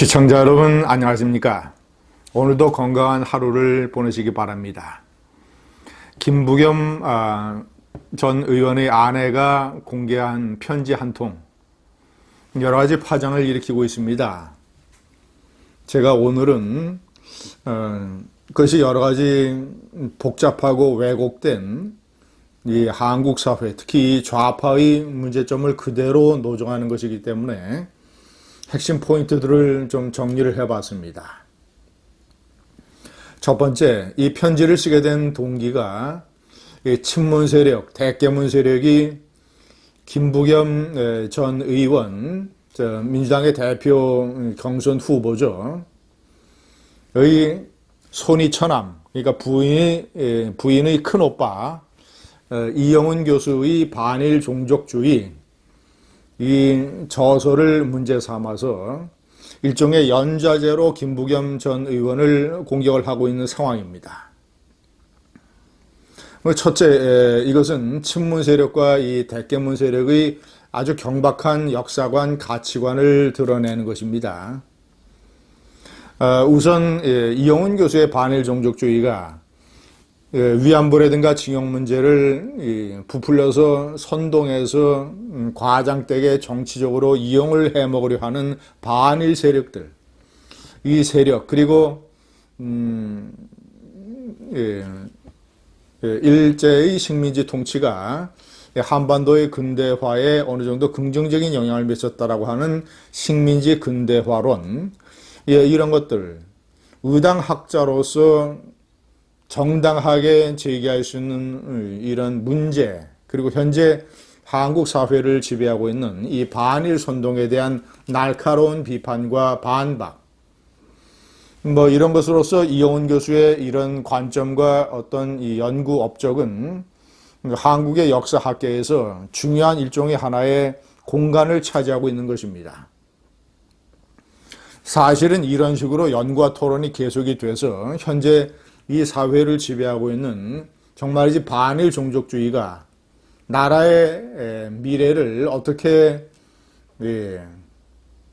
시청자 여러분 안녕하십니까? 오늘도 건강한 하루를 보내시기 바랍니다. 김부겸 전 의원의 아내가 공개한 편지 한 통, 여러 가지 파장을 일으키고 있습니다. 제가 오늘은 그것이 여러 가지 복잡하고 왜곡된 이 한국 사회, 특히 좌파의 문제점을 그대로 노정하는 것이기 때문에 핵심 포인트들을 좀 정리를 해봤습니다. 첫 번째, 이 편지를 쓰게 된 동기가 친문 세력, 대깨문 세력이 김부겸 전 의원, 민주당의 대표 경선 후보죠. 의 손이 처남, 그러니까 부인의 큰오빠 이영훈 교수의 반일 종족주의, 이 저서를 문제 삼아서 일종의 연좌제로 김부겸 전 의원을 공격을 하고 있는 상황입니다. 첫째, 이것은 친문 세력과 이 대깨문 세력의 아주 경박한 역사관, 가치관을 드러내는 것입니다. 우선 이영훈 교수의 반일 종족주의가 위안부라든가 징용 문제를 부풀려서 선동해서 과장되게 정치적으로 이용을 해먹으려 하는 반일 세력들, 이 세력, 그리고 일제의 식민지 통치가 한반도의 근대화에 어느 정도 긍정적인 영향을 미쳤다라고 하는 식민지 근대화론, 이런 것들, 의당학자로서 정당하게 제기할 수 있는 이런 문제, 그리고 현재 한국 사회를 지배하고 있는 이 반일 선동에 대한 날카로운 비판과 반박, 이런 것으로서 이영훈 교수의 이런 관점과 어떤 이 연구 업적은 한국의 역사학계에서 중요한 일종의 하나의 공간을 차지하고 있는 것입니다. 사실은 이런 식으로 연구와 토론이 계속이 돼서 현재 이 사회를 지배하고 있는 정말이지 반일 종족주의가 나라의 미래를 어떻게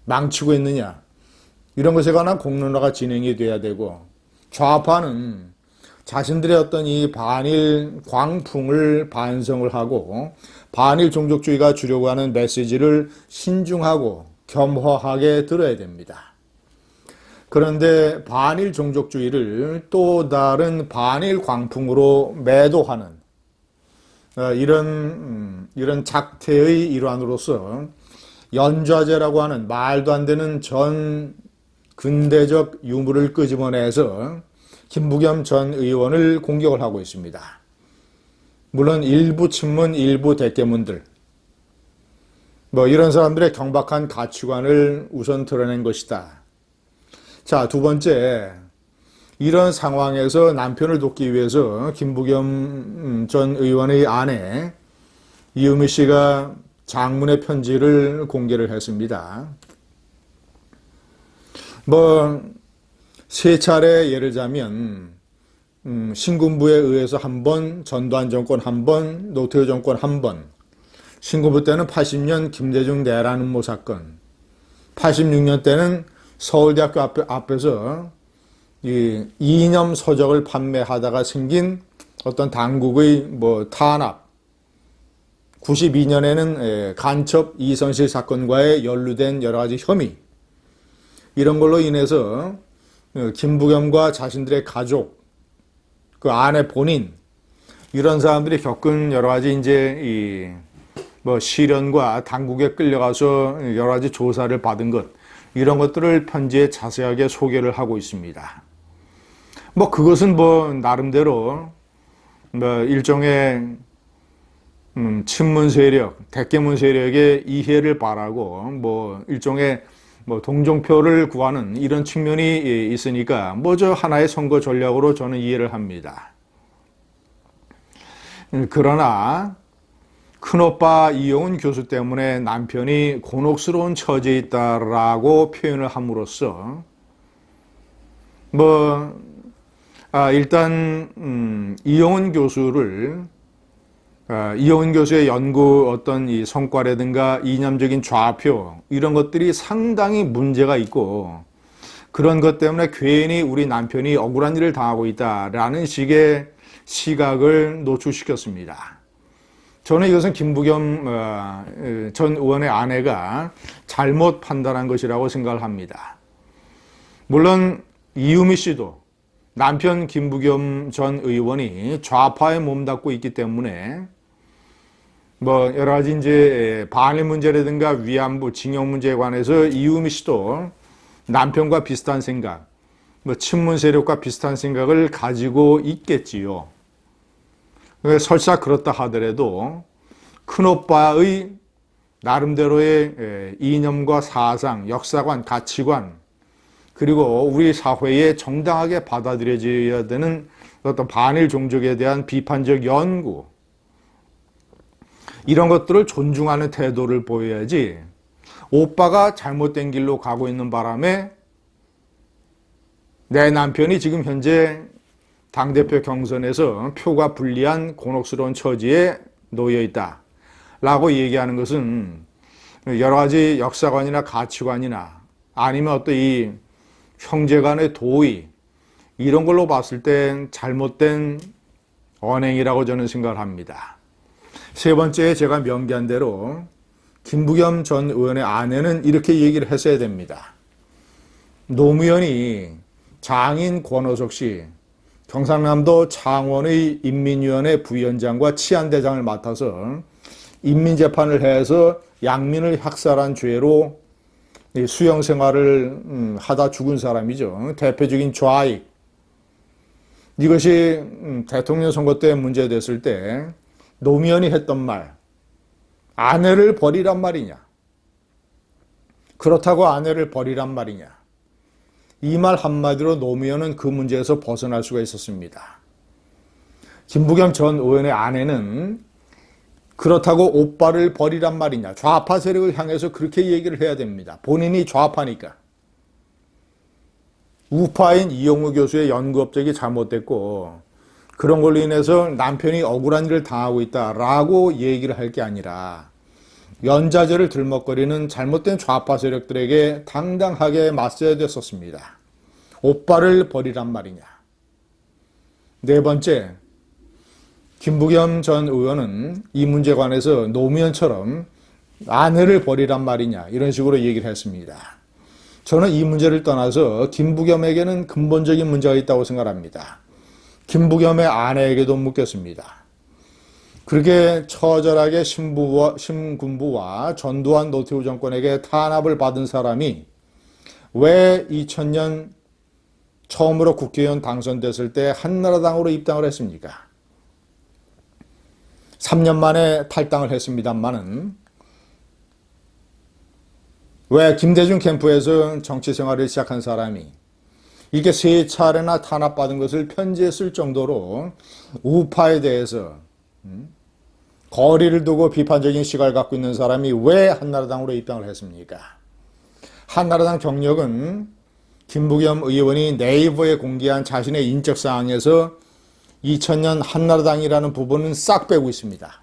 망치고 있느냐, 이런 것에 관한 공론화가 진행이 돼야 되고, 좌파는 자신들의 어떤 이 반일 광풍을 반성을 하고 반일 종족주의가 주려고 하는 메시지를 신중하고 겸허하게 들어야 됩니다. 그런데 반일 종족주의를 또 다른 반일 광풍으로 매도하는 이런 작태의 일환으로서 연좌제라고 하는 말도 안 되는 전 근대적 유물을 끄집어내서 김부겸 전 의원을 공격을 하고 있습니다. 물론 일부 친문, 일부 대깨문들, 이런 사람들의 경박한 가치관을 우선 드러낸 것이다. 자, 두 번째, 이런 상황에서 남편을 돕기 위해서 김부겸 전 의원의 아내 이유미 씨가 장문의 편지를 공개를 했습니다. 세 차례 예를 들자면 신군부에 의해서 한 번, 전두환 정권 한 번, 노태우 정권 한 번, 신군부 때는 80년 김대중 내란 음모 사건, 86년 때는 서울대학교 앞에서 이 이념 서적을 판매하다가 생긴 어떤 당국의 탄압, 92년에는 간첩 이선실 사건과에 연루된 여러 가지 혐의, 이런 걸로 인해서 김부겸과 자신들의 가족, 그 아내 본인, 이런 사람들이 겪은 여러 가지 이제 시련과 당국에 끌려가서 여러 가지 조사를 받은 것, 이런 것들을 편지에 자세하게 소개를 하고 있습니다. 그것은 나름대로 일종의 친문 세력, 대깨문 세력의 이해를 바라고 일종의 동정표를 구하는 이런 측면이 있으니까 저 하나의 선거 전략으로 저는 이해를 합니다. 그러나 큰오빠 이영훈 교수 때문에 남편이 곤혹스러운 처지에 있다라고 표현을 함으로써 일단 이영훈 교수를 이영훈 교수의 연구 어떤 이 성과라든가 이념적인 좌표 이런 것들이 상당히 문제가 있고 그런 것 때문에 괜히 우리 남편이 억울한 일을 당하고 있다라는 식의 시각을 노출시켰습니다. 저는 이것은 김부겸 전 의원의 아내가 잘못 판단한 것이라고 생각을 합니다. 물론 이유미 씨도 남편 김부겸 전 의원이 좌파에 몸담고 있기 때문에 여러 가지 이제 반일 문제라든가 위안부, 징용 문제에 관해서 이유미 씨도 남편과 비슷한 생각, 친문 세력과 비슷한 생각을 가지고 있겠지요. 설사 그렇다 하더라도 큰오빠의 나름대로의 이념과 사상, 역사관, 가치관, 그리고 우리 사회에 정당하게 받아들여져야 되는 어떤 반일 종족에 대한 비판적 연구, 이런 것들을 존중하는 태도를 보여야지, 오빠가 잘못된 길로 가고 있는 바람에 내 남편이 지금 현재 당대표 경선에서 표가 불리한 곤혹스러운 처지에 놓여 있다 라고 얘기하는 것은 여러 가지 역사관이나 가치관이나 아니면 어떤 이 형제간의 도의, 이런 걸로 봤을 땐 잘못된 언행이라고 저는 생각을 합니다. 세 번째, 제가 명기한 대로 김부겸 전 의원의 아내는 이렇게 얘기를 했어야 됩니다. 노무현이 장인 권오석 씨, 경상남도 창원의 인민위원회 부위원장과 치안대장을 맡아서 인민재판을 해서 양민을 학살한 죄로 수용 생활을 하다 죽은 사람이죠. 대표적인 좌익. 이것이 대통령 선거 때 문제됐을 때 노무현이 했던 말, 아내를 버리란 말이냐, 그렇다고 아내를 버리란 말이냐, 이 말 한마디로 노무현은 그 문제에서 벗어날 수가 있었습니다. 김부겸 전 의원의 아내는 그렇다고 오빠를 버리란 말이냐, 좌파 세력을 향해서 그렇게 얘기를 해야 됩니다. 본인이 좌파니까. 우파인 이용우 교수의 연구 업적이 잘못됐고 그런 걸로 인해서 남편이 억울한 일을 당하고 있다라고 얘기를 할 게 아니라 연좌제를 들먹거리는 잘못된 좌파 세력들에게 당당하게 맞서야 됐었습니다. 오빠를 버리란 말이냐. 네 번째, 김부겸 전 의원은 이 문제에 관해서 노무현처럼 아내를 버리란 말이냐 이런 식으로 얘기를 했습니다. 저는 이 문제를 떠나서 김부겸에게는 근본적인 문제가 있다고 생각합니다. 김부겸의 아내에게도 묻겠습니다. 그렇게 처절하게 신군부와 전두환 노태우 정권에게 탄압을 받은 사람이 왜 2000년 처음으로 국회의원 당선됐을 때 한나라당으로 입당을 했습니까? 3년 만에 탈당을 했습니다만은 왜 김대중 캠프에서 정치 생활을 시작한 사람이 이게 3차례나 탄압받은 것을 편지에 쓸 정도로 우파에 대해서 거리를 두고 비판적인 시각을 갖고 있는 사람이 왜 한나라당으로 입당을 했습니까? 한나라당 경력은 김부겸 의원이 네이버에 공개한 자신의 인적사항에서 2000년 한나라당이라는 부분은 싹 빼고 있습니다.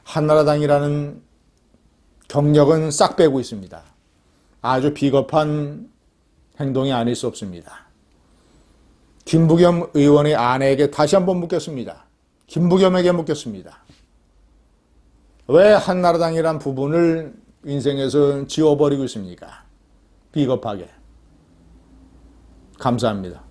한나라당이라는 경력은 싹 빼고 있습니다. 아주 비겁한 행동이 아닐 수 없습니다. 김부겸 의원의 아내에게 다시 한번 묻겠습니다. 김부겸에게 묻겠습니다. 왜 한나라당이란 부분을 인생에서 지워버리고 있습니까? 비겁하게. 감사합니다.